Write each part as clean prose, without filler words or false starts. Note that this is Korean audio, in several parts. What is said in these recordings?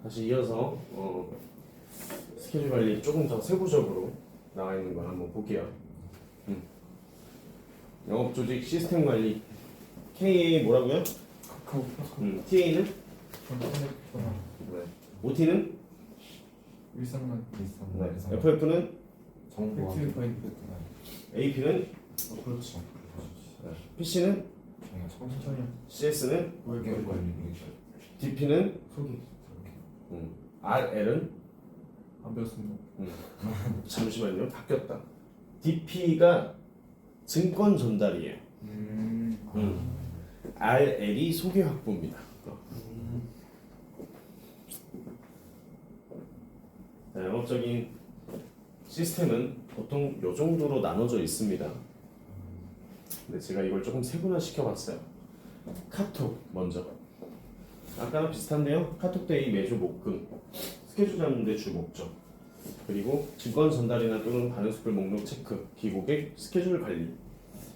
다시 이어서 스케줄 관리 조금 더 세부적으로 나와 있는 걸 한번 볼게요. 영업 조직 시스템 관리 K 뭐라고요? 카카오 TA는? 네. OT는? 일상만 네. FF는? 정보 AP는? 그렇지. PC는? 청소년 CS는? 월계 관리 DP는? 소개 RL은? 안 배웠습니다. 잠시만요. 바뀌었다. DP가 증권 전달이에요. RL이 소개 확보입니다. 자, 영업적인 시스템은 보통 이 정도로 나눠져 있습니다. 근데 제가 이걸 조금 세분화시켜 봤어요. 카톡 먼저. 아까랑 비슷한데요. 카톡데이 매주 목금, 스케줄 잡는 데 주 목적, 그리고 증권 전달이나 또는 반응수별 목록 체크, 기고객 스케줄 관리.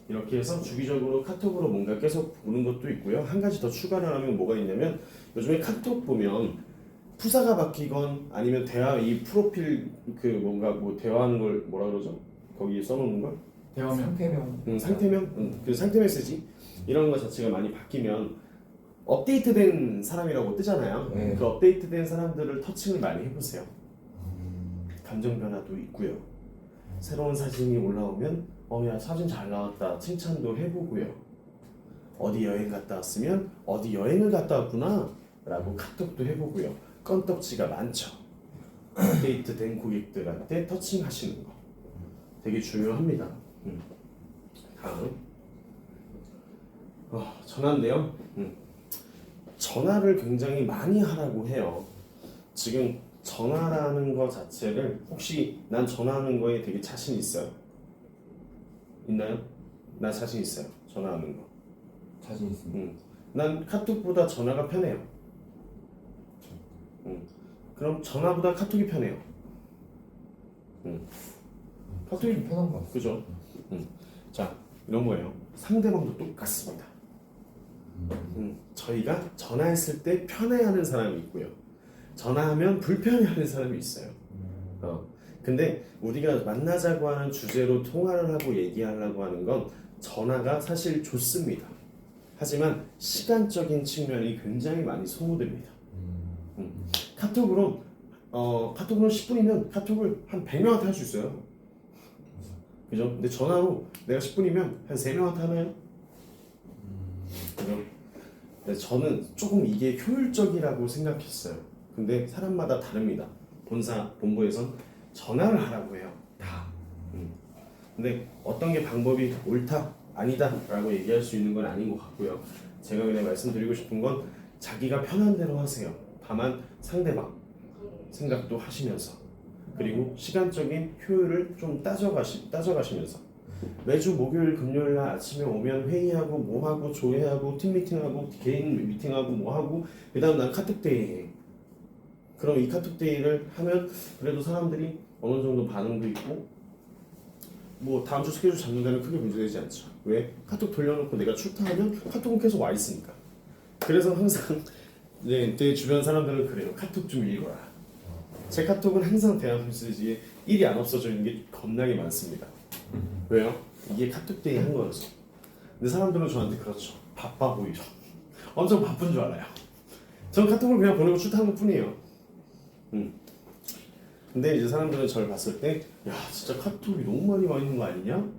이렇게 해서 주기적으로 카톡으로 뭔가 계속 보는 것도 있고요. 한 가지 더 추가를 하면 뭐가 있냐면 요즘에 카톡 보면 푸사가 바뀌건 아니면 대화 이 프로필 그 뭔가 뭐 대화하는 걸 뭐라 그러죠? 거기에 써놓는 걸? 대화면 상태명? 그 상태 메시지 이런 거 자체가 많이 바뀌면 업데이트된 사람이라고 뜨잖아요. 네. 그 업데이트된 사람들을 터칭을 많이 해보세요. 감정 변화도 있고요. 새로운 사진이 올라오면 야 사진 잘 나왔다 칭찬도 해보고요. 어디 여행 갔다 왔으면 어디 여행을 갔다 왔구나 라고 카톡도 해보고요. 건덕지가 많죠. 업데이트된 고객들한테 터칭하시는 거 되게 중요합니다. 다음 전화인데요. 전화를 굉장히 많이 하라고 해요. 지금 전화라는 거 자체를 혹시 난 전화하는 거에 되게 자신 있어요? 있나요? 나 자신 있어요. 전화하는 거. 자신 있습니다. 난 카톡보다 전화가 편해요. 그럼 전화보다 카톡이 편해요. 카톡이 편한 거 같아요. 그죠? 자, 이런 거예요. 상대방도 똑같습니다. 저희가 전화했을 때 편해하는 사람이 있고요. 전화하면 불편해하는 사람이 있어요. 근데 우리가 만나자고 하는 주제로 통화를 하고 얘기하려고 하는 건 전화가 사실 좋습니다. 하지만 시간적인 측면이 굉장히 많이 소모됩니다. 카톡으로 10분이면 카톡을 한 100명한테 할 수 있어요. 그죠? 근데 전화로 내가 10분이면 한 3명한테 하나요? 그죠? 근데 저는 조금 이게 효율적이라고 생각했어요. 근데 사람마다 다릅니다. 본부에선 전화를 하라고 해요. 다. 근데 어떤 게 방법이 옳다, 아니다 라고 얘기할 수 있는 건 아닌 것 같고요. 제가 그냥 말씀드리고 싶은 건 자기가 편한 대로 하세요. 다만 상대방 생각도 하시면서 그리고 시간적인 효율을 좀 따져가시면서 매주 목요일 금요일 날 아침에 오면 회의하고 뭐하고 조회하고 팀 미팅하고 개인 미팅하고 뭐하고 그 다음 난 카톡데이 해. 그럼 이 카톡데이를 하면 그래도 사람들이 어느 정도 반응도 있고 뭐 다음 주 스케줄 잡는 데는 크게 문제되지 않죠. 왜? 카톡 돌려놓고 내가 출타하면 카톡은 계속 와 있으니까. 그래서 항상 내 주변 사람들은 그래요. 카톡 좀 읽어라. 제 카톡은 항상 대화 메시지에 일이 안 없어져 있는 게 겁나게 많습니다. 왜요? 이게 카톡데이 한 거여서. 근데 사람들은 저한테 그렇죠. 바빠 보이죠. 엄청 바쁜 줄 알아요. 전 카톡을 그냥 보내고 출타한 것 뿐이에요. 근데 이제 사람들은 저를 봤을 때, 야, 진짜 카톡이 너무 많이 와 있는 거 아니냐?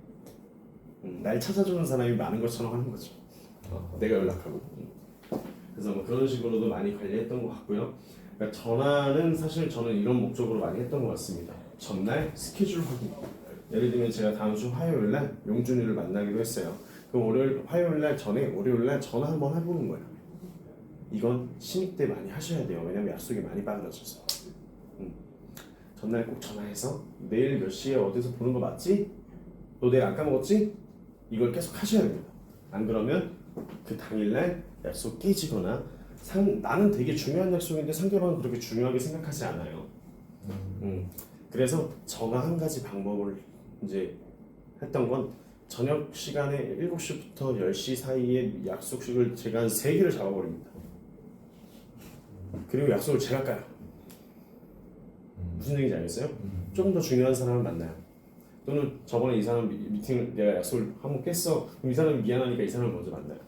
날 찾아주는 사람이 많은 것처럼 하는 거죠. 내가 연락하고. 그래서 뭐 그런 식으로도 많이 관리했던 것 같고요. 그러니까 전화는 사실 저는 이런 목적으로 많이 했던 것 같습니다. 전날 스케줄 확인. 예를 들면 제가 다음 주 화요일 날 용준이를 만나기로 했어요. 그럼 화요일 날 전에 월요일 날 전화 한번 해보는 거예요. 이건 신입 때 많이 하셔야 돼요. 왜냐면 약속이 많이 빠그러져서. 전날 꼭 전화해서 내일 몇 시에 어디서 보는 거 맞지? 너 내일 안 까먹었지? 이걸 계속 하셔야 됩니다. 안 그러면 그 당일날 약속 깨지거나 나는 되게 중요한 약속인데 상대방은 그렇게 중요하게 생각하지 않아요. 그래서 전화 한 가지 방법을 이제 했던 건 저녁 시간에 7시부터 10시 사이에 약속식을 제가 한 3개를 잡아버립니다. 그리고 약속을 제가 까요. 무슨 얘기인지 알겠어요? 조금 더 중요한 사람을 만나요. 또는 저번에 이 사람 미팅을 내가 약속을 한번 깼어. 그럼 이 사람이 미안하니까 이 사람을 먼저 만나요.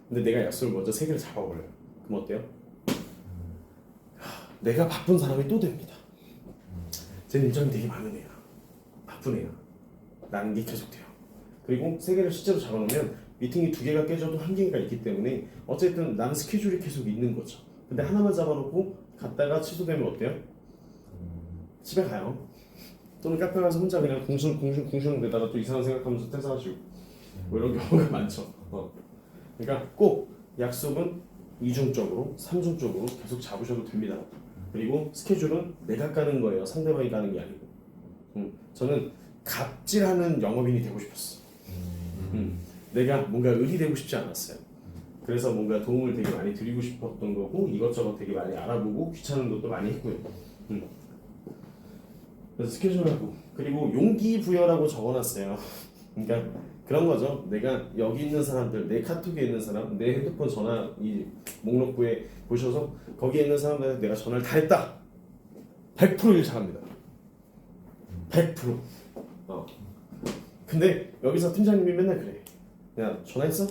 근데 내가 약속을 먼저 3개를 잡아버려요. 그럼 어때요? 내가 바쁜 사람이 또 됩니다. 쟤는 일정이 되게 많은 애야. 바쁜 애야. 라는 게 계속 돼요. 그리고 3개를 실제로 잡아놓으면 미팅이 2개가 깨져도 1개가 있기 때문에 어쨌든 나는 스케줄이 계속 있는 거죠. 근데 하나만 잡아놓고 갔다가 취소되면 어때요? 집에 가요. 또는 카페 가서 혼자 그냥 궁시렁 대다가 또 이상한 생각하면서 퇴사하시고 뭐 이런 경우가 많죠. 그러니까 꼭 약속은 이중적으로, 삼중적으로 계속 잡으셔도 됩니다. 그리고 스케줄은 내가 까는 거예요. 상대방이 까는 게 아니고. 저는 갑질하는 영업인이 되고 싶었어. 내가 뭔가 을이 되고 싶지 않았어요. 그래서 뭔가 도움을 되게 많이 드리고 싶었던 거고 이것저것 되게 많이 알아보고 귀찮은 것도 많이 했고요. 그래서 스케줄하고 그리고 용기 부여라고 적어놨어요. 그러니까 그런 거죠. 내가 여기 있는 사람들, 내 카톡에 있는 사람, 내 핸드폰 전화 이 목록부에 보셔서 거기에 있는 사람들한테 내가 전화를 다 했다. 100%일 잘합니다. 100%. 근데 여기서 팀장님이 맨날 그래. 야 전화했어?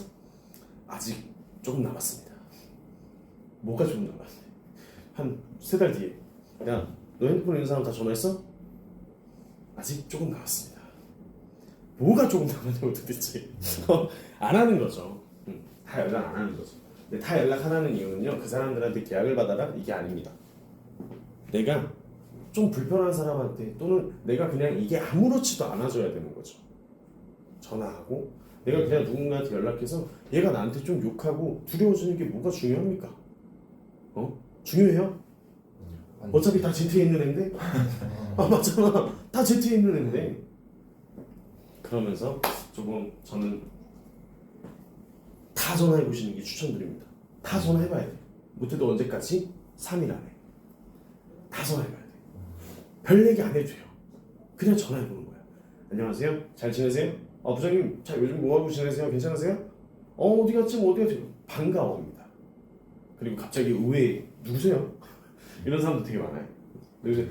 아직 조금 남았습니다. 뭐가 조금 남았네. 한 3달 뒤에. 야 너 핸드폰에 있는 사람 다 전화했어? 아직 조금 남았습니다. 뭐가 조금 남았냐고 도대체. 안 하는 거죠. 다 연락 안 하는 거죠. 근데 다 연락 안 하는 이유는요. 그 사람들한테 계약을 받아라 이게 아닙니다. 내가 좀 불편한 사람한테 또는 내가 그냥 이게 아무렇지도 않아져야 되는 거죠. 전화하고 내가 그냥 누군가한테 연락해서 얘가 나한테 좀 욕하고 두려워지는 게 뭐가 중요합니까? 중요해요? 어차피 다 제트에 있는 애인데? 맞잖아. 다 제트에 있는 애인데. 그러면서 조금 저는 다 전화해 보시는 게 추천드립니다. 다 전화해봐야 돼요. 못해도 언제까지? 3일 안에. 다 전화해봐야 돼요. 별 얘기 안 해도 돼요. 그냥 전화해보는 거야. 안녕하세요. 잘 지내세요? 부장님 요즘 뭐하고 지내세요? 괜찮으세요? 어디 갔지? 뭐 어디 갔지? 반가워합니다. 그리고 갑자기 의외에 누구세요? 이런 사람도 되게 많아요. 그래서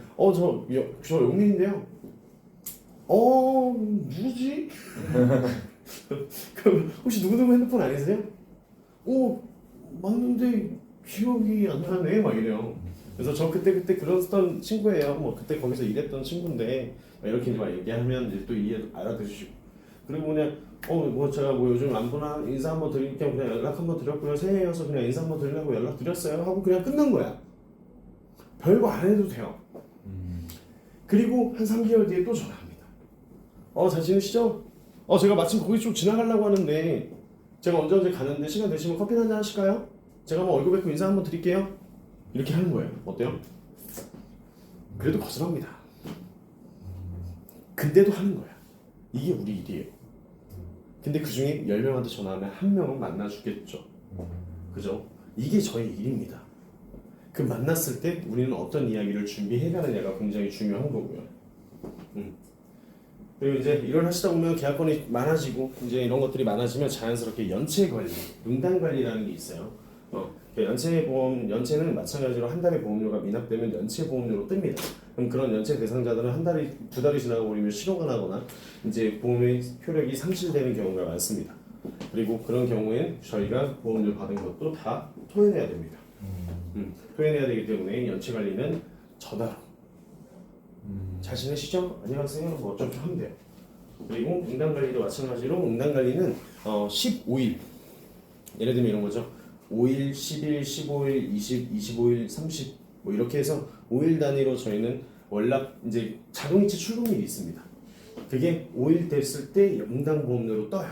저 용민인데요. 누구지? 그럼 혹시 누구누구 핸드폰 아니세요? 맞는데 기억이 안 나네 막 이래요. 그래서 저 그때 그랬던 친구예요. 뭐 그때 거기서 일했던 친구인데 이렇게 막 얘기하면 이제 또 알아들으시고 그리고 그냥 제가 뭐 요즘 안 보나 인사 한번 드릴 겸 그냥 연락 한번 드렸고요. 새해여서 그냥 인사 한번 드리려고 연락 드렸어요 하고 그냥 끝난 거야. 별거 안 해도 돼요. 그리고 한 3개월 뒤에 또 전화합니다. 잘 지내시죠? 제가 마침 거기 좀 지나가려고 하는데 제가 언제 가는데 시간 되시면 커피 한잔 하실까요? 제가 뭐 얼굴 뵙고 인사 한번 드릴게요. 이렇게 하는 거예요. 어때요? 그래도 거절합니다. 근데도 하는 거야. 이게 우리 일이에요. 근데 그 중에 10명한테 전화하면 1명은 만나주겠죠. 그죠? 이게 저희 일입니다. 그 만났을 때 우리는 어떤 이야기를 준비해가느냐가 굉장히 중요한 거고요. 그리고 이제 일을 하시다 보면 계약건이 많아지고 이제 이런 것들이 많아지면 자연스럽게 연체 관리, 응당 관리라는 게 있어요. 연체는 마찬가지로 한 달에 보험료가 미납되면 연체 보험료로 뜹니다. 그럼 그런 연체 대상자들은 한 달이 2달이 지나가 버리면 실효가 나거나 이제 보험의 효력이 상실되는 경우가 많습니다. 그리고 그런 경우엔 저희가 보험료 받은 것도 다 토해내야 됩니다. 토해내야 되기 때문에 연체 관리는 전화로 잘 지내시죠? 안녕하세요. 뭐 어쩌고 하면 돼요. 그리고 응당 관리도 마찬가지로 응당 관리는 15일 예를 들면 이런 거죠. 5일, 10일, 15일, 20, 25일, 30 뭐 이렇게 해서 5일 단위로 저희는 월납 이제 자동이체 출금일이 있습니다. 그게 5일 됐을 때 응당 보험료로 떠요.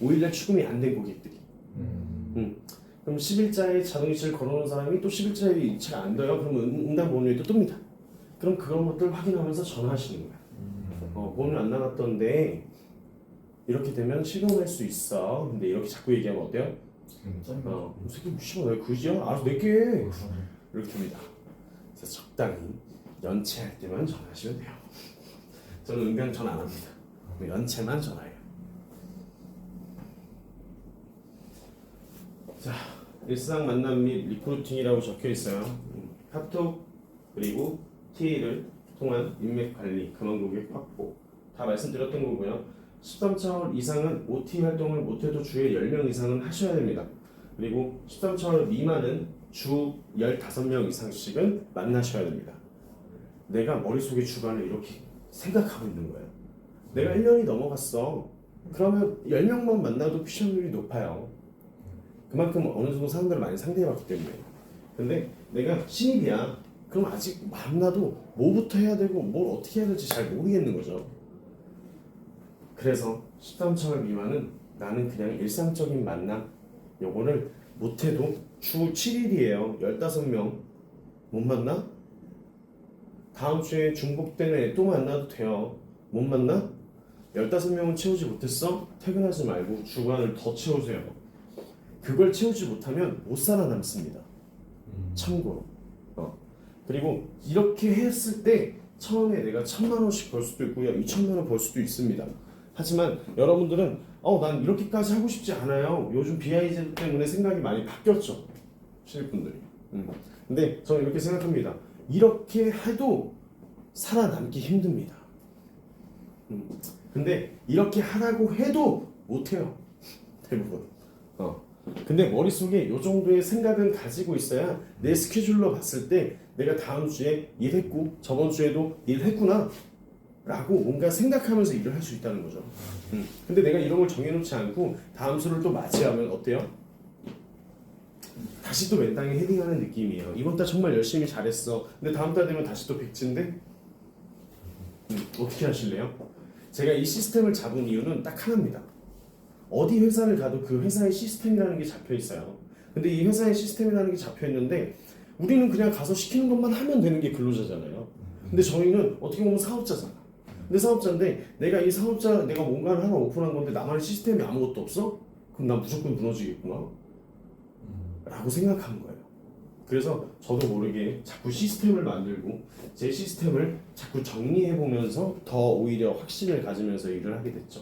5일날 출금이 안 된 고객들이. 그럼 10일자에 자동이체를 걸어놓은 사람이 또 10일자에 이체가 안 돼요. 그러면 응당 보험료가 또 뜹니다. 그럼 그런 것들 확인하면서 전화하시는 거야. 보험료 안 나갔던데 이렇게 되면 실금할 수 있어. 근데 이렇게 자꾸 얘기하면 어때요? 이 새끼 씨발 왜 그지야? 알아서 낼게. 이렇게 합니다. 그래서 적당히 연체할 때만 전화하시면 돼요. 저는 응당 전화 안 합니다. 연체만 전화해요. 자, 일상 만남 및 리크루팅이라고 적혀 있어요. 카톡 그리고 TA를 통한 인맥 관리, 그만 고객 확보 다 말씀드렸던 거고요. 13차월 이상은 OT 활동을 못해도 주에 10명 이상은 하셔야 됩니다. 그리고 13차월 미만은 주 15명 이상씩은 만나셔야 됩니다. 내가 머릿속에 주관을 이렇게 생각하고 있는 거예요. 내가 1년이 넘어갔어. 그러면 10명만 만나도 피션율이 높아요. 그만큼 어느 정도 사람들을 많이 상대해봤기 때문에. 근데 내가 신입이야. 그럼 아직 만나도 뭐부터 해야 되고 뭘 어떻게 해야 될지 잘 모르겠는 거죠. 그래서 13차월 미만은 나는 그냥 일상적인 만남 요거를 못해도 주 7일이에요. 15명 못 만나? 다음 주에 중복되는 애 또 만나도 돼요. 못 만나? 15명은 채우지 못했어? 퇴근하지 말고 주간을 더 채우세요. 그걸 채우지 못하면 못 살아남습니다. 참고로. 그리고 이렇게 했을 때 처음에 내가 1,000만 원씩 벌 수도 있고요. 2,000만 원 벌 수도 있습니다. 하지만 여러분들은 난 이렇게까지 하고 싶지 않아요. 요즘 BI 때문에 생각이 많이 바뀌었죠. 신입분들이. 근데 저는 이렇게 생각합니다. 이렇게 해도 살아남기 힘듭니다. 근데 이렇게 하라고 해도 못해요. 대부분. 근데 머릿속에 요 정도의 생각은 가지고 있어야 내 스케줄로 봤을 때 내가 다음 주에 일했고 저번 주에도 일했구나 라고 뭔가 생각하면서 일을 할 수 있다는 거죠. 근데 내가 이런 걸 정해놓지 않고 다음 주를 또 맞이하면 어때요? 다시 또 맨땅에 헤딩하는 느낌이에요. 이번 달 정말 열심히 잘했어. 근데 다음 달 되면 다시 또 백지인데 어떻게 하실래요? 제가 이 시스템을 잡은 이유는 딱 하나입니다. 어디 회사를 가도 그 회사의 시스템이라는 게 잡혀 있어요. 근데 이 회사의 시스템이라는 게 잡혀 있는데 우리는 그냥 가서 시키는 것만 하면 되는 게 근로자잖아요. 근데 저희는 어떻게 보면 사업자잖아. 근데 사업자인데 내가 뭔가를 하나 오픈한 건데 나만의 시스템이 아무것도 없어? 그럼 난 무조건 무너지겠구나 라고 생각한 거예요. 그래서 저도 모르게 자꾸 시스템을 만들고 제 시스템을 자꾸 정리해보면서 더 오히려 확신을 가지면서 일을 하게 됐죠.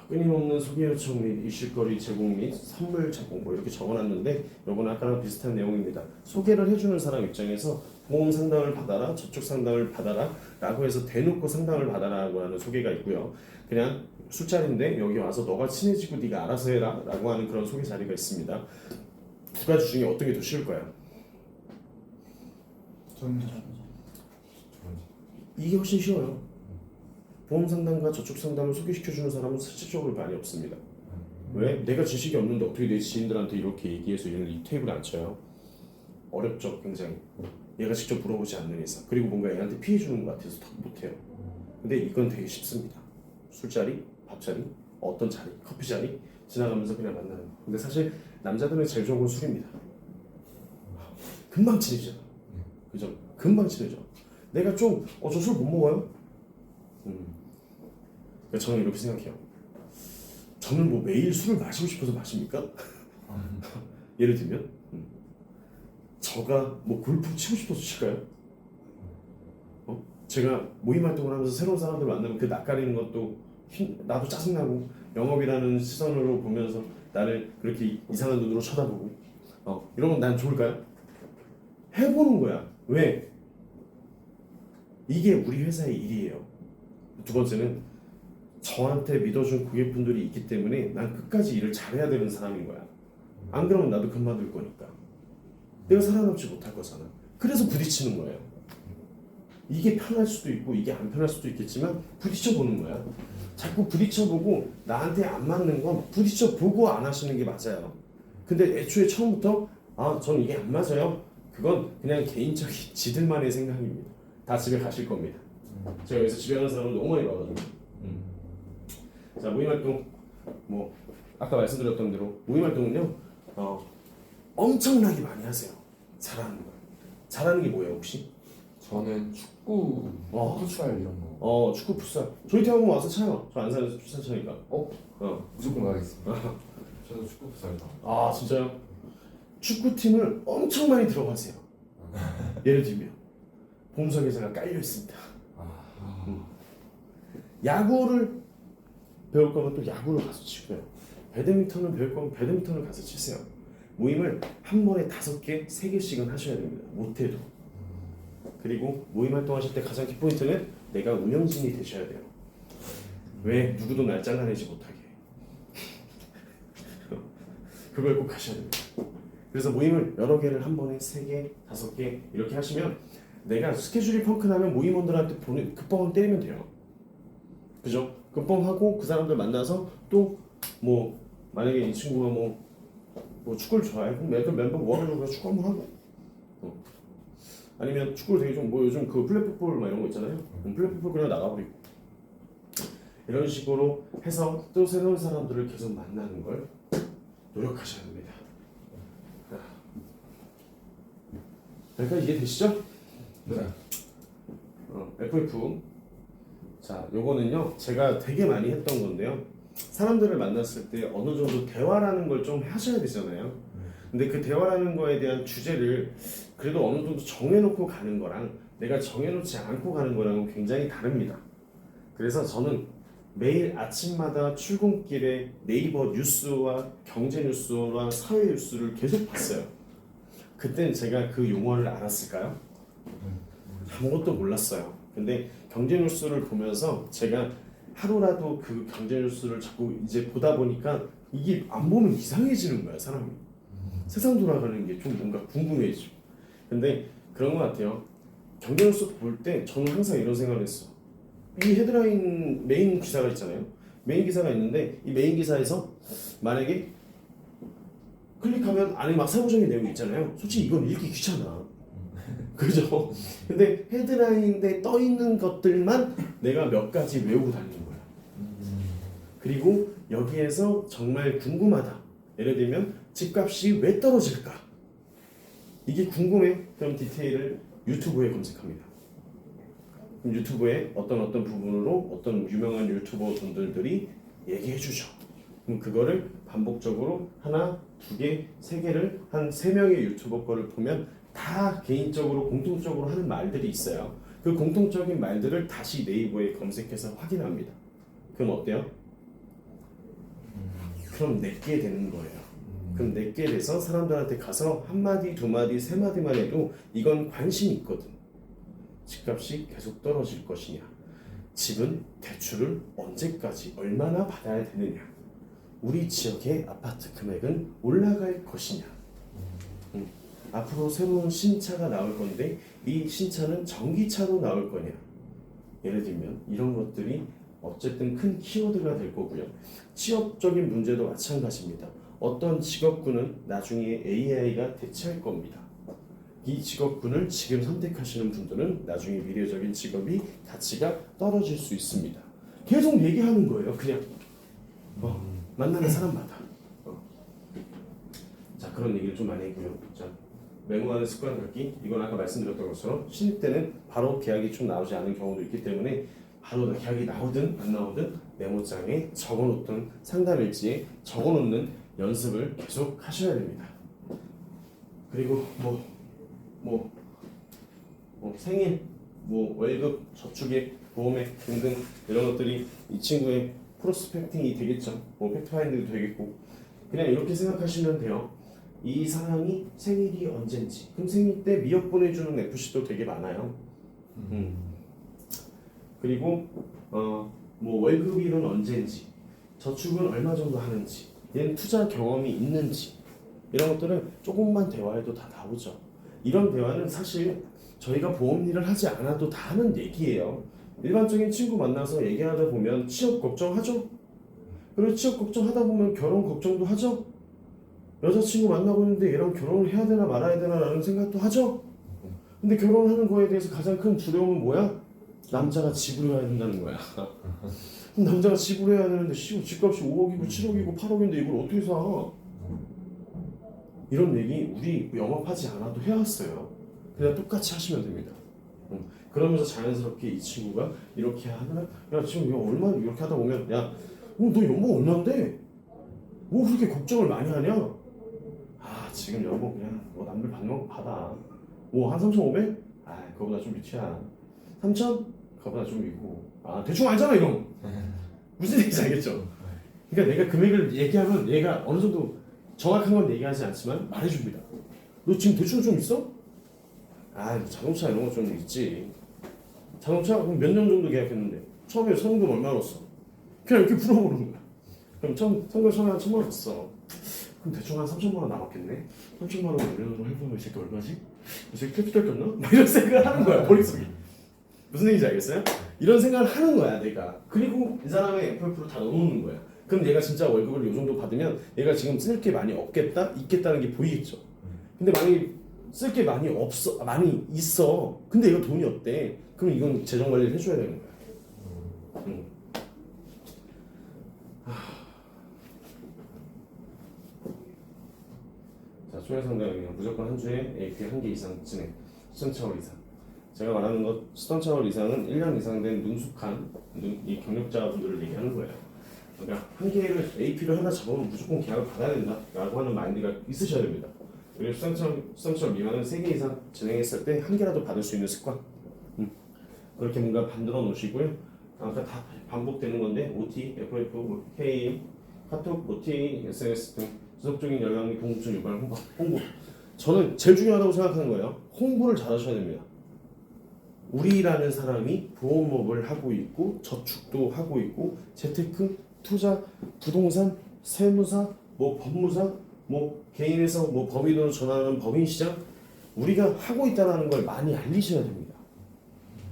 끊임없는 소개 요청 및 이슈거리 제공 및 선물 제공 이렇게 적어놨는데 요거는 아까랑 비슷한 내용입니다. 소개를 해주는 사람 입장에서 보험 상담을 받아라, 저축 상담을 받아라 라고 해서 대놓고 상담을 받아라고 하는 소개가 있고요. 그냥 술자리인데 여기 와서 너가 친해지고 네가 알아서 해라 라고 하는 그런 소개 자리가 있습니다. 두 가지 중에 어떤 게 더 쉬울까요? 저는 이게 훨씬 쉬워요. 보험 상담과 저축 상담을 소개시켜주는 사람은 실질적으로 많이 없습니다. 왜? 내가 지식이 없는데 어떻게 내 지인들한테 이렇게 얘기해서 얘는 이 테이블에 앉혀요? 어렵죠, 굉장히. 얘가 직접 물어보지 않는 이상. 그리고 뭔가 애한테 피해주는 것 같아서 더 못해요. 근데 이건 되게 쉽습니다. 술자리, 밥자리, 어떤 자리, 커피자리 지나가면서 그냥 만나는 거. 근데 사실 남자들은 제일 좋은 건 술입니다. 금방 친해져. 그죠? 금방 친해져. 내가 좀 저 술 못 먹어요? 저는 이렇게 생각해요. 저는 뭐 매일 술을 마시고 싶어서 마십니까? 예를 들면 저가 뭐 골프 치고 싶어서 칠까요? 제가 모임 활동을 하면서 새로운 사람들 만나면 그 낯가리는 것도 나도 짜증나고 영업이라는 시선으로 보면서 나를 그렇게 이상한 눈으로 쳐다보고 이러면 난 좋을까요? 해보는 거야. 왜? 이게 우리 회사의 일이에요. 두 번째는 저한테 믿어준 고객분들이 있기 때문에 난 끝까지 일을 잘해야 되는 사람인 거야. 안 그러면 나도 그만둘 거니까. 내가 살아남지 못할 거잖아. 그래서 부딪히는 거예요. 이게 편할 수도 있고 이게 안 편할 수도 있겠지만 부딪혀보는 거야. 자꾸 부딪혀보고 나한테 안 맞는 건 부딪혀보고 안 하시는 게 맞아요. 근데 애초에 처음부터 저는 이게 안 맞아요. 그건 그냥 개인적인 지들만의 생각입니다. 다 집에 가실 겁니다. 제가 여기서 집에 가는 사람을 너무 많이 봐가지고. 자, 모임활동 뭐 아까 말씀드렸던 대로 모임활동은요 엄청나게 많이 하세요. 잘하는 거. 잘하는 게 뭐예요 혹시? 저는 축구, 풋살 이런 거. 축구 풋살. 저희 팀 한번 와서 차요. 저 안 사는 풋살 차니까. 무조건 가겠습니다. 저도 축구 풋살 다. 아 진짜요? 축구팀을 엄청 많이 들어가세요. 예를 들면 보험사 계좌가 깔려 있습니다. 야구를 배울 거면 또 야구를 가서 치고요. 배드민턴을 배울 거면 배드민턴을 가서 치세요. 모임을 한 번에 5개, 3개씩은 하셔야 됩니다. 못해도. 그리고 모임 활동하실 때 가장 키포인트는 내가 운영진이 되셔야 돼요. 왜? 누구도 날 잘라내지 못하게. 그걸 꼭 하셔야 됩니다. 그래서 모임을 여러 개를 한 번에 3개, 5개 이렇게 하시면 내가 스케줄이 펑크나면 모임원들한테 급뻥을 때리면 돼요. 그죠? 급뻥하고 그 사람들 만나서 또 뭐 만약에 이 친구가 뭐 축구를 좋아해. 그럼 멤버 모아가지고 그냥 축구 한번 하고. 아니면 축구를 되게 좀 뭐 요즘 그 플랫풋볼 막 이런 거 있잖아요. 플랫풋볼 그냥 나가버리고. 이런 식으로 해서 또 새로운 사람들을 계속 만나는 걸 노력하셔야 됩니다. 여기까지 이해되시죠? 네. FF. 자, 요거는요 제가 되게 많이 했던 건데요. 사람들을 만났을 때 어느 정도 대화라는 걸 좀 하셔야 되잖아요. 근데 그 대화라는 거에 대한 주제를 그래도 어느 정도 정해놓고 가는 거랑 내가 정해놓지 않고 가는 거랑은 굉장히 다릅니다. 그래서 저는 매일 아침마다 출근길에 네이버 뉴스와 경제 뉴스와 사회 뉴스를 계속 봤어요. 그땐 제가 그 용어를 알았을까요? 아무것도 몰랐어요. 근데 경제 뉴스를 보면서 제가 하루라도 그 경제 뉴스를 자꾸 이제 보다 보니까 이게 안 보면 이상해지는 거야, 사람이. 세상 돌아가는 게 좀 뭔가 궁금해지고. 근데 그런 것 같아요. 경제 뉴스 볼 때 저는 항상 이런 생각을 했어. 이 헤드라인 메인 기사가 있잖아요. 메인 기사가 있는데 이 메인 기사에서 만약에 클릭하면 안에 막 세부적인 내용이 있잖아요. 솔직히 이건 읽기 귀찮아. 그죠? 근데 헤드라인에 떠 있는 것들만 내가 몇 가지 외우고 다니는 거야. 그리고 여기에서 정말 궁금하다. 예를 들면 집값이 왜 떨어질까? 이게 궁금해. 그럼 디테일을 유튜브에 검색합니다. 그럼 유튜브에 어떤 부분으로 어떤 유명한 유튜버 분들이 얘기해 주죠. 그럼 그거를 반복적으로 하나, 2개, 3개를 한 3명의 유튜버 거를 보면 다 개인적으로 공통적으로 하는 말들이 있어요. 그 공통적인 말들을 다시 네이버에 검색해서 확인합니다. 그럼 어때요? 그럼 내게 되는 거예요. 그럼 내게 돼서 사람들한테 가서 1마디, 2마디, 3마디만 해도 이건 관심이 있거든. 집값이 계속 떨어질 것이냐, 집은 대출을 언제까지 얼마나 받아야 되느냐, 우리 지역의 아파트 금액은 올라갈 것이냐, 앞으로 새로운 신차가 나올 건데 이 신차는 전기차로 나올 거냐. 예를 들면 이런 것들이 어쨌든 큰 키워드가 될 거고요. 취업적인 문제도 마찬가지입니다. 어떤 직업군은 나중에 AI가 대체할 겁니다. 이 직업군을 지금 선택하시는 분들은 나중에 미래적인 직업이 가치가 떨어질 수 있습니다. 계속 얘기하는 거예요. 그냥 만나는 사람마다. 자, 그런 얘기를 좀 많이 했고요. 자, 메모하는 습관 갖기. 이건 아까 말씀드렸던 것처럼 신입 때는 바로 계약이 좀 나오지 않은 경우도 있기 때문에 바로 계약이 나오든 안 나오든 메모장에 적어놓든 상담일지에 적어놓는 연습을 계속 하셔야 됩니다. 그리고 생일, 월급, 저축액, 보험액 등등 이런 것들이 이 친구의 프로스펙팅이 되겠죠. 팩트파인딩도 되겠고, 그냥 이렇게 생각하시면 돼요. 이 사람이 생일이 언젠지. 그럼 생일 때 미역 보내주는 FC도 되게 많아요. 그리고 월급일은 언젠지, 저축은 얼마 정도 하는지, 얘는 투자 경험이 있는지, 이런 것들은 조금만 대화해도 다 나오죠. 이런 대화는 사실 저희가 보험 일을 하지 않아도 다 하는 얘기예요. 일반적인 친구 만나서 얘기하다 보면 취업 걱정하죠. 그리고 취업 걱정하다 보면 결혼 걱정도 하죠. 여자친구 만나고 있는데 얘랑 결혼을 해야 되나 말아야 되나 라는 생각도 하죠. 근데 결혼하는 거에 대해서 가장 큰 두려움은 뭐야? 남자가 집을 해야 된다는 거야. 남자가 집을 해야 되는데 집값이 5억이고 7억이고 8억인데 이걸 어떻게 사? 이런 얘기 우리 영업하지 않아도 해왔어요. 그냥 똑같이 하시면 됩니다. 그러면서 자연스럽게 이 친구가 이렇게 하면, 야 지금 이거 얼마 이렇게 하다 보면, 야 너 연봉 얼마인데 뭐 그렇게 걱정을 많이 하냐? 아 지금 연봉 그냥 남들 받는 거 받아. 한 3,500? 아 그거보다 좀 밑이야. 3,000? 그거보다 좀 위고. 아 대충 알잖아 이런. 무슨 얘기인지 알겠죠? 그러니까 내가 금액을 얘기하면 얘가 어느 정도 정확한 건 얘기하지 않지만 말해줍니다. 너 지금 대출 좀 있어? 자동차 이런 거 좀 있지. 자동차 몇 년 정도 계약했는데 처음에 선금 얼마 넣었어? 그냥 이렇게 물어보는 거야. 그럼 선금 처음에 한 1,000만 원 줬어. 그럼 대충 한 3천만 원 남았겠네. 3천만 원 몇 년으로 해보면 이 새끼 얼마지? 이 새끼 캐피탈 꼈나? 막 이런 생각을 하는 거야 머릿속에. 무슨 얘기인지 알겠어요? 이런 생각을 하는 거야 내가. 그리고 이 사람의 FF를 다 넣어놓는 거야. 그럼 얘가 진짜 월급을 이 정도 받으면 얘가 지금 쓸 게 많이 없겠다? 있겠다는 게 보이겠죠. 근데 만약에 쓸 게 많이 없어, 많이 있어. 근데 이거 돈이 없대. 그럼 이건 재정 관리를 해줘야 되는 거야. 자, 초회 상담이면 무조건 한 주에 AP 한 개 이상 진행. 수천 차월 이상. 제가 말하는 것 수천 차월 이상은 1년 이상 된 능숙한 이 경력자분들을 얘기하는 거예요. 그러니까 한 개를 AP를 하나 잡으면 무조건 계약을 받아야 된다라고 하는 마인드가 있으셔야 됩니다. 그리고 수상처럼 미만은 3개 이상 진행했을 때 한 개라도 받을 수 있는 습관. 그렇게 뭔가 만들어 놓으시고요. 아까 다 반복되는 건데 OT, FF, K, 카톡, OT, SNS 등 지속적인 연락 및 궁금증 유발 홍보. 저는 제일 중요하다고 생각하는 거예요. 홍보를 잘하셔야 됩니다. 우리라는 사람이 보험업을 하고 있고 저축도 하고 있고 재테크, 투자, 부동산, 세무사, 뭐 법무사, 뭐 개인에서 뭐 법인으로 전환하는 법인시장 우리가 하고 있다는 걸 많이 알리셔야 됩니다.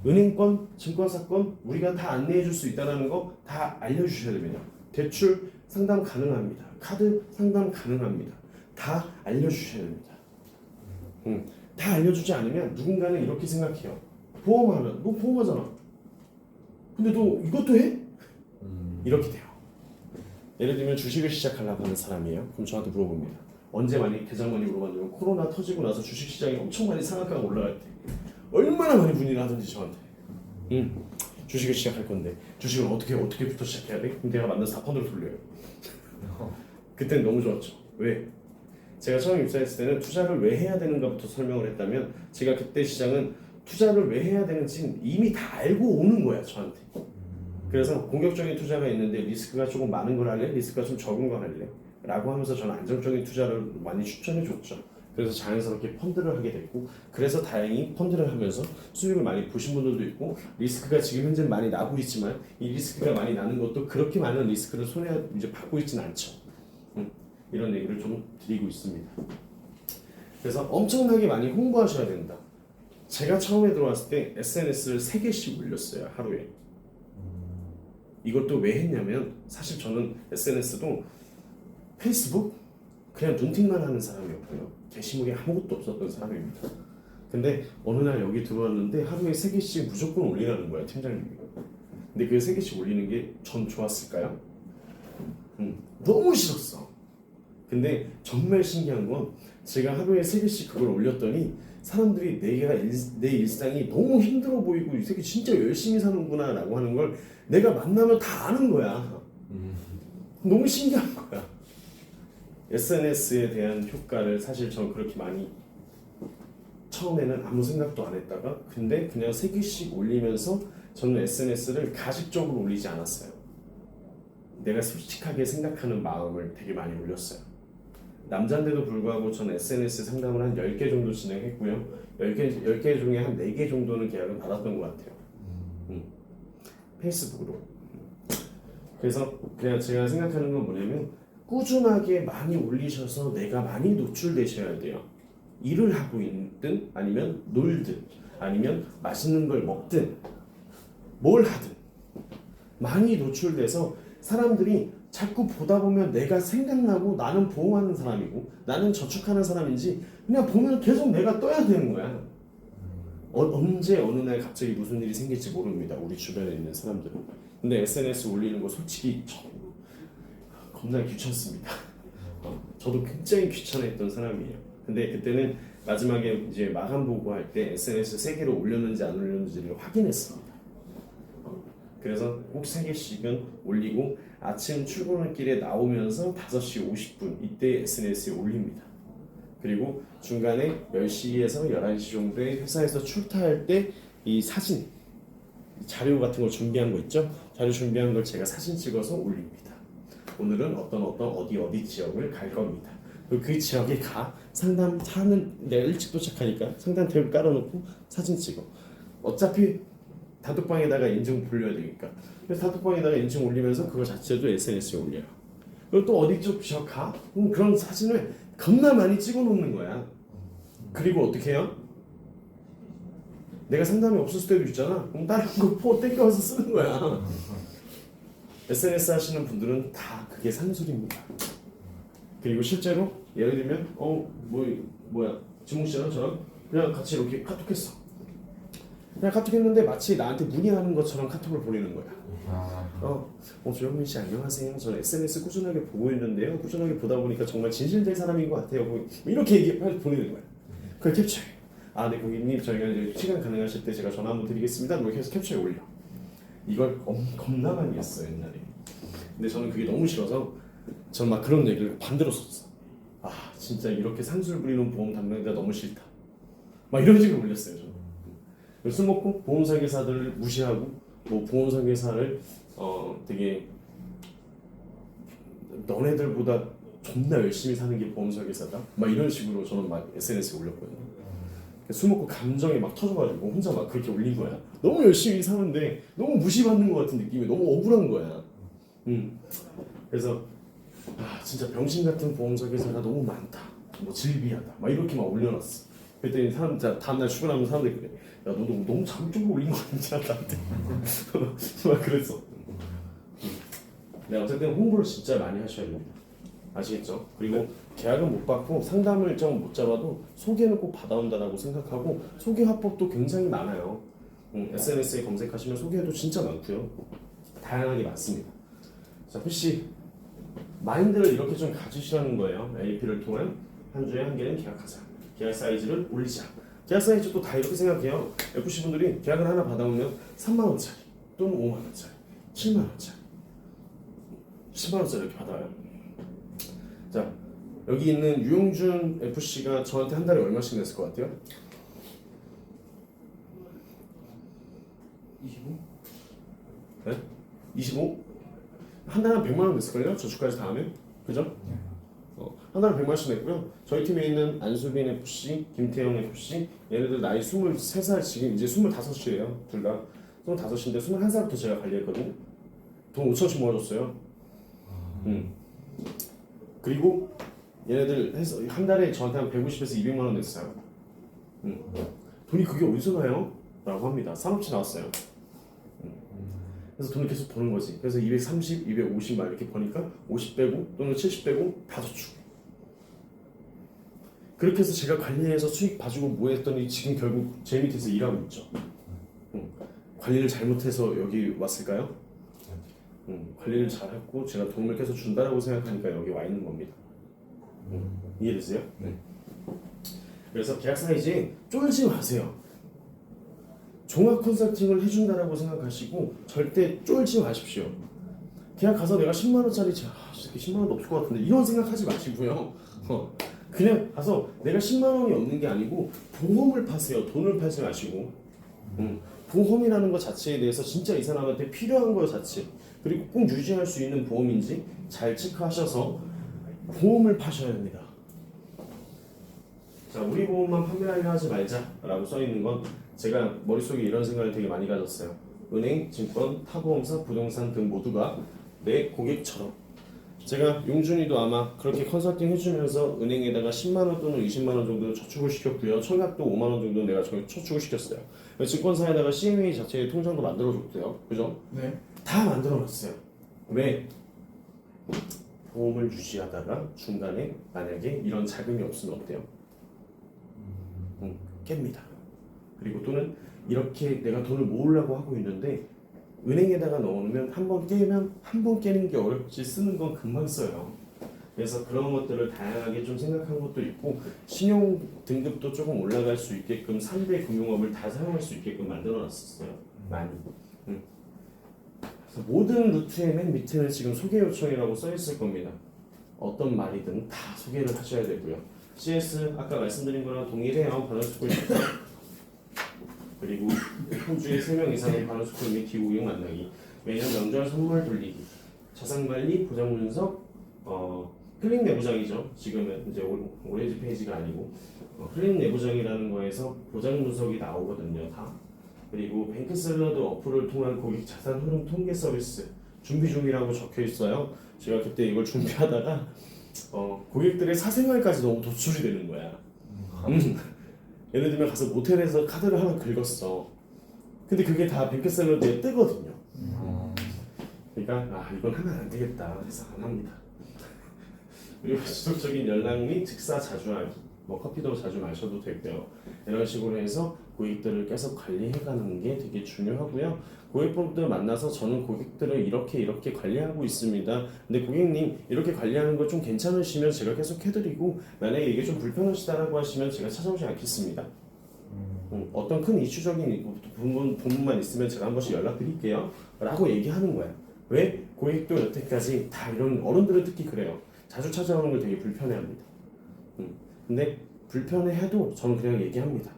은행권, 증권사건 우리가 다 안내해 줄 수 있다는 거 다 알려주셔야 됩니다. 대출 상담 가능합니다. 카드 상담 가능합니다. 다 알려주셔야 됩니다. 다 알려주지 않으면 누군가는 이렇게 생각해요. 보험하면 너 보험하잖아. 근데 너 이것도 해? 이렇게 돼요. 예를 들면 주식을 시작하려고 하는 사람이에요. 그럼 저한테 물어봅니다. 언제 많이 대장 많이 물어봤냐면 코로나 터지고 나서 주식시장이 엄청 많이 상한가가 올라갈 때 얼마나 많이 문의를 하든지 저한테 주식을 시작할 건데 주식을 어떻게부터 시작해야 돼? 그럼 내가 만나서 다 펀드로 돌려요. 그때는 너무 좋았죠. 왜? 제가 처음 입사했을 때는 투자를 왜 해야 되는가부터 설명을 했다면 제가 그때 시장은 투자를 왜 해야 되는지 이미 다 알고 오는 거야 저한테. 그래서 공격적인 투자가 있는데 리스크가 조금 많은 걸 할래? 리스크가 좀 적은 걸 할래? 라고 하면서 저는 안정적인 투자를 많이 추천해 줬죠. 그래서 자연스럽게 펀드를 하게 됐고 그래서 다행히 펀드를 하면서 수익을 많이 보신 분들도 있고 리스크가 지금 현재 많이 나고 있지만 이 리스크가 많이 나는 것도 그렇게 많은 리스크를 손에 이제 받고 있지는 않죠. 이런 얘기를 좀 드리고 있습니다. 그래서 엄청나게 많이 홍보하셔야 된다. 제가 처음에 들어왔을 때 SNS를 3개씩 올렸어요 하루에. 이것도 왜 했냐면 사실 저는 SNS도 페이스북 그냥 눈팅만 하는 사람이었고요. 게시물이 아무것도 없었던 사람입니다. 근데 어느 날 여기 들어왔는데 하루에 3개씩 무조건 올리라는 거야 팀장님이. 근데 그 3개씩 올리는 게 전 좋았을까요? 너무 싫었어. 근데 정말 신기한 건 제가 하루에 3개씩 그걸 올렸더니 사람들이 내 일상이 너무 힘들어 보이고 이 새끼 진짜 열심히 사는구나 라고 하는 걸 내가 만나면 다 아는 거야. 너무 신기한 거야. SNS에 대한 효과를 사실 전 그렇게 많이 처음에는 아무 생각도 안 했다가 근데 그냥 3개씩 올리면서 저는 SNS를 가식적으로 올리지 않았어요. 내가 솔직하게 생각하는 마음을 되게 많이 올렸어요. 남자인데도 불구하고 저는 SNS 상담을 한 10개 정도 진행했고요. 10개 중에 한 4개 정도는 계약을 받았던 것 같아요. 페이스북으로. 그래서 그냥 제가 생각하는 건 뭐냐면 꾸준하게 많이 올리셔서 내가 많이 노출되셔야 돼요. 일을 하고 있든 아니면 놀든 아니면 맛있는 걸 먹든 뭘 하든 많이 노출돼서 사람들이 자꾸 보다 보면 내가 생각나고 나는 보험하는 사람이고 나는 저축하는 사람인지 그냥 보면 계속 내가 떠야 되는 거야. 언제 어느 날 갑자기 무슨 일이 생길지 모릅니다. 우리 주변에 있는 사람들은. 근데 SNS 올리는 거 솔직히 겁나 귀찮습니다. 저도 굉장히 귀찮아했던 사람이에요. 근데 그때는 마지막에 이제 마감 보고할 때 SNS 3개로 올렸는지 안 올렸는지를 확인했습니다. 그래서 꼭 3개씩은 올리고 아침 출근길에 나오면서 5시 50분 이때 SNS에 올립니다. 그리고 중간에 10시에서 11시 정도에 회사에서 출타할 때 이 사진 자료 같은 거 준비한 거 있죠? 자료 준비한 걸 제가 사진 찍어서 올립니다. 오늘은 어디 지역을 갈 겁니다. 그리고 그 지역에 가 상담하는 내가 일찍 도착하니까 상담 테이블 깔아놓고 사진 찍어. 어차피 단톡방에다가 인증 올려야 되니까. 그래서 단톡방에다가 인증 올리면서 그거 자체도 SNS에 올려요. 그리고 또 어디 쪽 지역 가? 그럼 그런 사진을 겁나 많이 찍어 놓는 거야. 그리고 어떻게 해요? 내가 상담이 없을 때도 있잖아. 그럼 다른 거 땡겨와서 쓰는 거야. SNS 하시는 분들은 다 그게 산술입니다. 그리고 실제로 예를 들면 뭐야 지몽 씨랑 저랑 그냥 같이 이렇게 카톡했어. 그냥 카톡했는데 마치 나한테 문의하는 것처럼 카톡을 보내는 거야. 조영민 씨 안녕하세요. 저는 SNS 꾸준하게 보고 있는데요. 꾸준하게 보다 보니까 정말 진실된 사람인 것 같아요. 뭐 이렇게 보내는 거야. 그걸 캡처해. 네 고객님 저희가 이제 시간 가능하실 때 제가 전화 한번 드리겠습니다. 이렇게 해서 캡처해 올려. 이걸 겁나 많이 했어 옛날에. 근데 저는 그게 너무 싫어서 저는 막 그런 얘기를 반대로 썼어. 진짜 이렇게 상술 부리는 보험 담당자 너무 싫다. 막 이런 식으로 올렸어요 저는. 술 먹고 보험 설계사들을 무시하고 뭐 보험 설계사를 되게 너네들보다 존나 열심히 사는 게 보험 설계사다. 막 이런 식으로 저는 막 SNS에 올렸거든요. 술 먹고 감정이 막 터져가지고 혼자 막 그렇게 올린 거야. 너무 열심히 사는데 너무 무시받는 것 같은 느낌이 너무 억울한 거야. 그래서 진짜 병신 같은 보험 설계사가 너무 많다. 뭐 질비하다. 막 이렇게 막 올려놨어. 그랬더니 다음날 출근하면 사람들이 그래. 야, 너 너무 자극적으로 올린 거 아니야 나한테. 막 그랬어. 네, 어쨌든 홍보를 진짜 많이 하셔야 됩니다. 아시겠죠? 그리고 계약은 못 받고 상담 일정은 못 잡아도 소개는 꼭 받아온다라고 생각하고 소개 화법도 굉장히 많아요. SNS에 검색하시면 소개도 진짜 많고요. 다양하게 많습니다. 자, PC 마인드를 이렇게 좀 가지시라는 거예요. AP를 통한 한 주에 한 개는 계약하자. 계약 사이즈를 올리자. 계약 사이즈도 다 이렇게 생각해요. FC 분들이 계약을 하나 받아오면 3만 원짜리 또는 5만 원짜리, 7만 원짜리, 10만 원짜리 이렇게 받아요. 자, 여기 있는 유용준 FC가 저한테 한 달에 얼마씩 냈을 것 같아요? 25? 네? 25? 한 달에 한 100만 원 냈을걸요? 저축까지 다 하면? 그죠? 한 달에 100만 원씩 냈고요. 저희 팀에 있는 안수빈 FC, 김태형 FC 얘네들 나이 23살 지금 이제 25이에요. 둘 다 25인데 21살부터 제가 관리했거든요. 돈 5천원씩 모아줬어요. 그리고 얘네들 해서 한 달에 저한테 한 150에서 200만 원 냈어요. 돈이 그게 어디서 나요? 라고 합니다. 산업체 나왔어요. 그래서 돈을 계속 버는 거지. 그래서 230, 250 막 이렇게 버니까 50 빼고 또는 70 빼고 다 저축. 그렇게 해서 제가 관리해서 수익 봐주고 뭐 했더니 지금 결국 제 밑에서 일하고 있죠. 관리를 잘못해서 여기 왔을까요? 관리를 잘했고 제가 도움을 계속 준다라고 생각하니까 여기 와 있는 겁니다. 이해되세요? 네. 그래서 계약 사이즈에 쫄지 마세요. 종합 컨설팅을 해준다라고 생각하시고 절대 쫄지 마십시오. 계약 가서 내가 10만 원짜리 이렇게 10만 원도 없을 것 같은데 이런 생각하지 마시고요. 그냥 가서 내가 10만 원이 없는 게 아니고 보험을 파세요. 돈을 팔지 마시고. 보험이라는 것 자체에 대해서 진짜 이 사람한테 필요한 것 자체 그리고 꼭 유지할 수 있는 보험인지 잘 체크하셔서 보험을 파셔야 합니다. 자, 우리 보험만 판매하려 하지 말자라고 써있는 건 제가 머릿속에 이런 생각을 되게 많이 가졌어요. 은행, 증권, 타보험사, 부동산 등 모두가 내 고객처럼 제가 용준이도 아마 그렇게 컨설팅 해주면서 은행에다가 10만원 또는 20만원 정도 저축을 시켰고요. 청약도 5만원 정도 내가 저축을 시켰어요. 증권사에다가 CMA 자체의 통장도 만들어줬고요. 그죠? 네. 다 만들어놨어요. 왜? 보험을 유지하다가 중간에 만약에 이런 자금이 없으면 어때요? 깹니다. 그리고 또는 이렇게 내가 돈을 모으려고 하고 있는데 은행에다가 넣어놓으면 한 번 깨면 한 번 깨는 게 어렵지 쓰는 건 금방 써요. 그래서 그런 것들을 다양하게 좀 생각한 것도 있고 신용 등급도 조금 올라갈 수 있게끔 3대 금융업을 다 사용할 수 있게끔 만들어놨었어요. 많이. 그래서 모든 루트의 맨 밑에는 지금 소개 요청이라고 써있을 겁니다. 어떤 말이든 다 소개를 하셔야 되고요. CS 아까 말씀드린 거랑 동일해요. 바른스쿨 그리고 호주에 3명 이상의 바른스쿨 및 기후용 만나기 매년 명절 선물 돌리기 자산관리 보장 분석 클릭 내부장이죠. 지금은 이제 오렌지 페이지가 아니고 클릭 내부장이라는 거에서 보장 분석이 나오거든요. 다. 그리고 뱅크샐러드 어플을 통한 고객 자산 흐름 통계 서비스 준비 중이라고 적혀 있어요. 제가 그때 이걸 준비하다가 고객들의 사생활까지 너무 도출이 되는 거야. 예를 들면 가서 모텔에서 카드를 하나 긁었어. 근데 그게 다 뱅크샐러드에 뜨거든요. 그러니까 이건 하면 안 되겠다 해서 안 합니다. 그리고 지속적인 연락 및 즉사 자주하기, 뭐 커피도 자주 마셔도 되고요. 이런 식으로 해서 고객들을 계속 관리해가는 게 되게 중요하고요. 고객분들 만나서 저는 고객들을 이렇게 관리하고 있습니다. 근데 고객님 이렇게 관리하는 거 좀 괜찮으시면 제가 계속 해드리고 만약에 이게 좀 불편하시다라고 하시면 제가 찾아오지 않겠습니다. 어떤 큰 이슈적인 부분만 있으면 제가 한 번씩 연락드릴게요 라고 얘기하는 거야. 왜? 고객도 여태까지 다 이런 어른들은 특히 그래요. 자주 찾아오는 걸 되게 불편해합니다. 근데 불편해해도 저는 그냥 얘기합니다.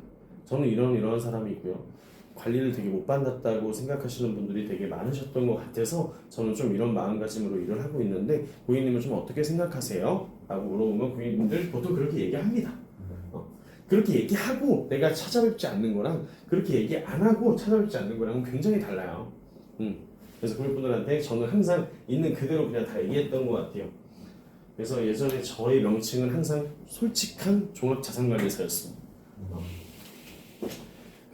저는 이런 사람이고요. 관리를 되게 못 받았다고 생각하시는 분들이 되게 많으셨던 것 같아서 저는 좀 이런 마음가짐으로 일을 하고 있는데 고객님은 좀 어떻게 생각하세요? 라고 물어보면 고객님들 보통 그렇게 얘기합니다. 그렇게 얘기하고 내가 찾아뵙지 않는 거랑 그렇게 얘기 안 하고 찾아뵙지 않는 거랑은 굉장히 달라요. 그래서 고객분들한테 저는 항상 있는 그대로 그냥 다 얘기했던 것 같아요. 그래서 예전에 저의 명칭은 항상 솔직한 종합자산관리사였습니다.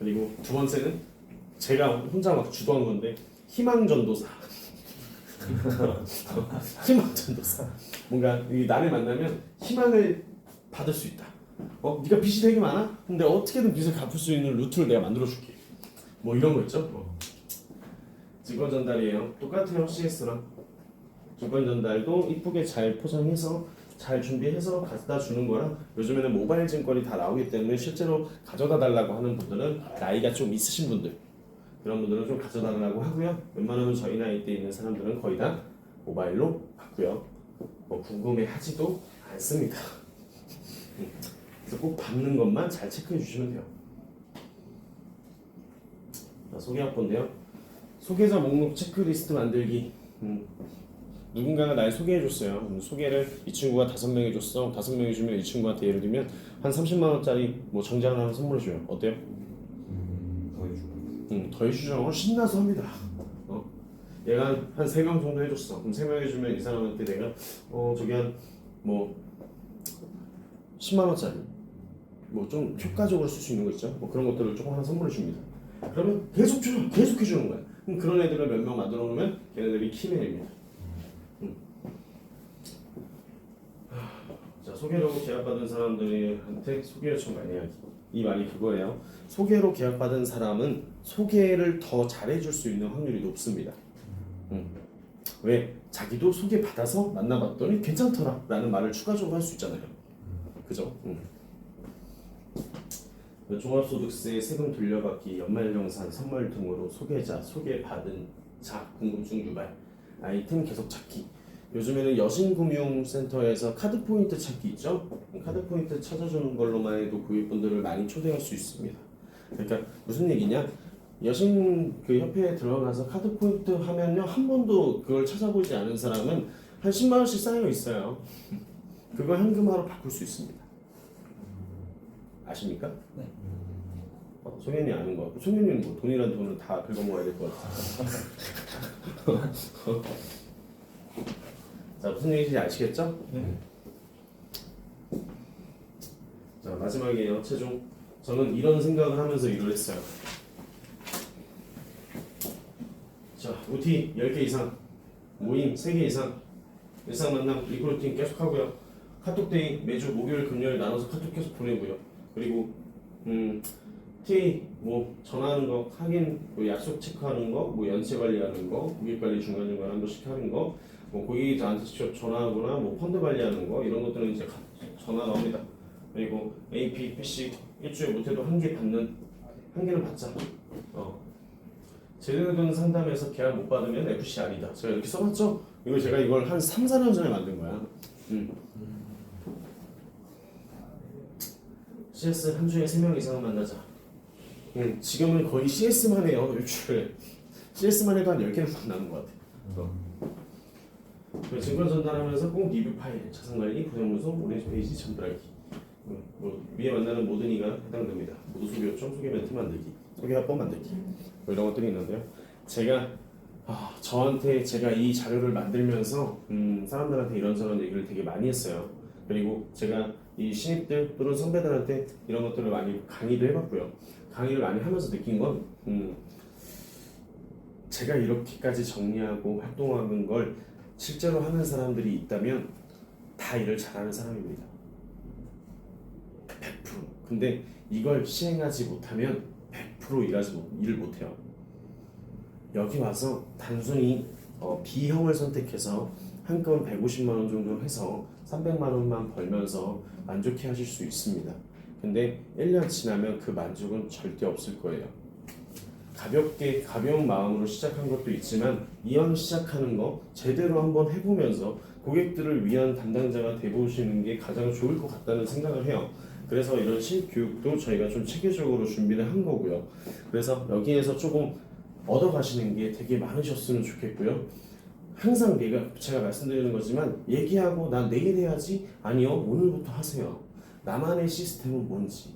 그리고 두 번째는 제가 혼자 막 주도한 건데 희망전도사. 희망전도사. 뭔가 나를 만나면 희망을 받을 수 있다. 네가 빚이 되게 많아? 근데 어떻게든 빚을 갚을 수 있는 루트를 내가 만들어줄게. 뭐 이런 거 있죠. 증권 전달이에요. 똑같아요. CS랑. 증권 전달도 이쁘게 잘 포장해서 잘 준비해서 갖다 주는 거랑 요즘에는 모바일 증권이 다 나오기 때문에 실제로 가져다 달라고 하는 분들은 나이가 좀 있으신 분들 그런 분들은 좀 가져다 달라고 하고요. 웬만하면 저희 나이 때 있는 사람들은 거의 다 모바일로 받고요. 뭐 궁금해하지도 않습니다. 그래서 꼭 받는 것만 잘 체크해 주시면 돼요. 자, 소개학번인데요. 소개자 목록 체크리스트 만들기. 누군가가 날 소개해줬어요. 소개를 이 친구가 5명 해줬어. 5명 해주면 이 친구한테 예를 들면 한 30만 원짜리 뭐 정장을 하나 선물해줘요. 어때요? 더 해주고. 더 해주죠. 신나서 합니다. 얘가 한 3명 정도 해줬어. 그럼 3명 해주면 이 사람한테 내가 저기 한 뭐 10만 원짜리 뭐 좀 효과적으로 쓸 수 있는 거 있죠. 뭐 그런 것들을 조금 하나 선물해 줍니다. 그러면 계속 해주는 거야. 그럼 그런 애들을 몇 명 만들어 놓으면 걔네들이 키맨입니다. 자, 소개로 계약받은 사람들한테 소개 요청 많이 하기. 이 말이 그거예요. 소개로 계약받은 사람은 소개를 더 잘해줄 수 있는 확률이 높습니다. 왜? 자기도 소개받아서 만나봤더니 괜찮더라 라는 말을 추가적으로 할 수 있잖아요. 그죠? 종합소득세 세금 돌려받기, 연말정산, 선물 등으로 소개자, 소개받은 자, 궁금증 유발, 아이템 계속 찾기. 요즘에는 여신금융센터에서 카드 포인트 찾기 있죠? 카드 포인트 찾아주는 걸로만 해도 고객분들을 많이 초대할 수 있습니다. 그러니까 무슨 얘기냐? 여신 그 협회에 들어가서 카드 포인트 하면요 한 번도 그걸 찾아보지 않은 사람은 한 10만 원씩 쌓여 있어요. 그거 현금화로 바꿀 수 있습니다. 아십니까? 네. 송현이 아는 거 같고 송현이는 뭐 돈이란 돈을 다 긁어먹어야 될 것 같아. 자, 무슨 얘기인지 아시겠죠? 네. 자, 마지막이에요. 최종. 저는 이런 생각을 하면서 일을 했어요. 자, OT 10개 이상, 모임 3개 이상, 일상 만남, 리크루팅 계속 하고요. 카톡데이 매주 목요일, 금요일 나눠서 카톡 계속 보내고요. 그리고 TA 뭐 전화하는 거, 확인, 뭐 약속 체크하는 거, 뭐 연체 관리하는 거, 고객 관리 중간중간 한 번씩 하는 거, 뭐 고객한테 직접 전화하거나 뭐 펀드 관리하는 거 이런 것들은 이제 전화 나옵니다. 그리고 AP, PC 일주일 못해도 1개 받는 1개는 받자. 제대로 된 상담에서 계약 못 받으면 FC 아니다. 제가 이렇게 써놨죠? 이거 제가 이걸 한 3, 4년 전에 만든 거야. CS 한 주에 3명 이상은 만나자. 지금은 거의 CS만 해요. 일주일에. CS만 해도 한 10개는 만나는 것 같아. 증권 전달하면서 꼭 리뷰 파일, 자산관리, 구성문서, 오렌지 페이지 전달하기. 뭐 위에 만나는 모든 이가 해당됩니다. 모두 소개 요청, 소개 멘트 만들기, 소개 합법 만들기 뭐 이런 것들이 있는데요. 제가 저한테 제가 이 자료를 만들면서 사람들한테 이런저런 얘기를 되게 많이 했어요. 그리고 제가 이 신입들 또는 선배들한테 이런 것들을 많이 강의도 해봤고요. 강의를 많이 하면서 느낀 건 제가 이렇게까지 정리하고 활동하는 걸 실제로 하는 사람들이 있다면 다 일을 잘하는 사람입니다. 100%. 근데 이걸 시행하지 못하면 100% 일을 못해요. 여기 와서 단순히 B형을 선택해서 한건 150만 원 정도 해서 300만 원만 벌면서 만족해 하실 수 있습니다. 근데 1년 지나면 그 만족은 절대 없을 거예요. 가벼운 마음으로 시작한 것도 있지만 이왕 시작하는 거 제대로 한번 해보면서 고객들을 위한 담당자가 돼보시는 게 가장 좋을 것 같다는 생각을 해요. 그래서 이런 신교육도 저희가 좀 체계적으로 준비를 한 거고요. 그래서 여기에서 조금 얻어가시는 게 되게 많으셨으면 좋겠고요. 항상 제가 말씀드리는 거지만 얘기하고 난 내일 해야지, 아니요 오늘부터 하세요. 나만의 시스템은 뭔지,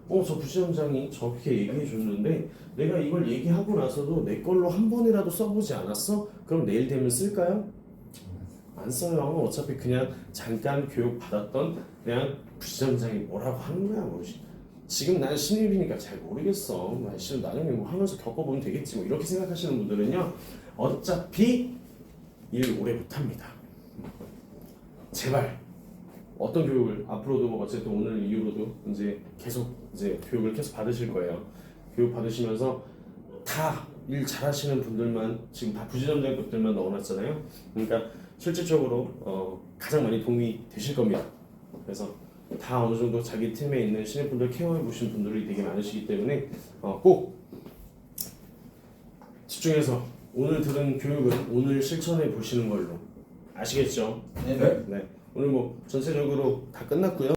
저 부시장이 저렇게 얘기해 줬는데 내가 이걸 얘기하고 나서도 내 걸로 한 번이라도 써보지 않았어? 그럼 내일 되면 쓸까요? 안 써요. 어차피 그냥 잠깐 교육 받았던 그냥 부시장이 뭐라고 하는 거야. 뭐. 지금 난 신입이니까 잘 모르겠어. 나중에 뭐 하면서 겪어보면 되겠지. 뭐 이렇게 생각하시는 분들은요, 어차피 일 오래 못합니다. 제발 어떤 교육을 앞으로도 뭐 어쨌든 오늘 이후로도 이제 교육을 계속 받으실 거예요. 교육 받으시면서 다 일 잘하시는 분들만 지금 다 부지점장급들만 넣어놨잖아요. 그러니까 실질적으로 가장 많이 도움이 되실 겁니다. 그래서 다 어느 정도 자기 팀에 있는 신입분들 케어해 보신 분들이 되게 많으시기 때문에 꼭 집중해서 오늘 들은 교육은 오늘 실천해 보시는 걸로. 아시겠죠? 네. 네. 오늘 뭐 전체적으로 다 끝났고요.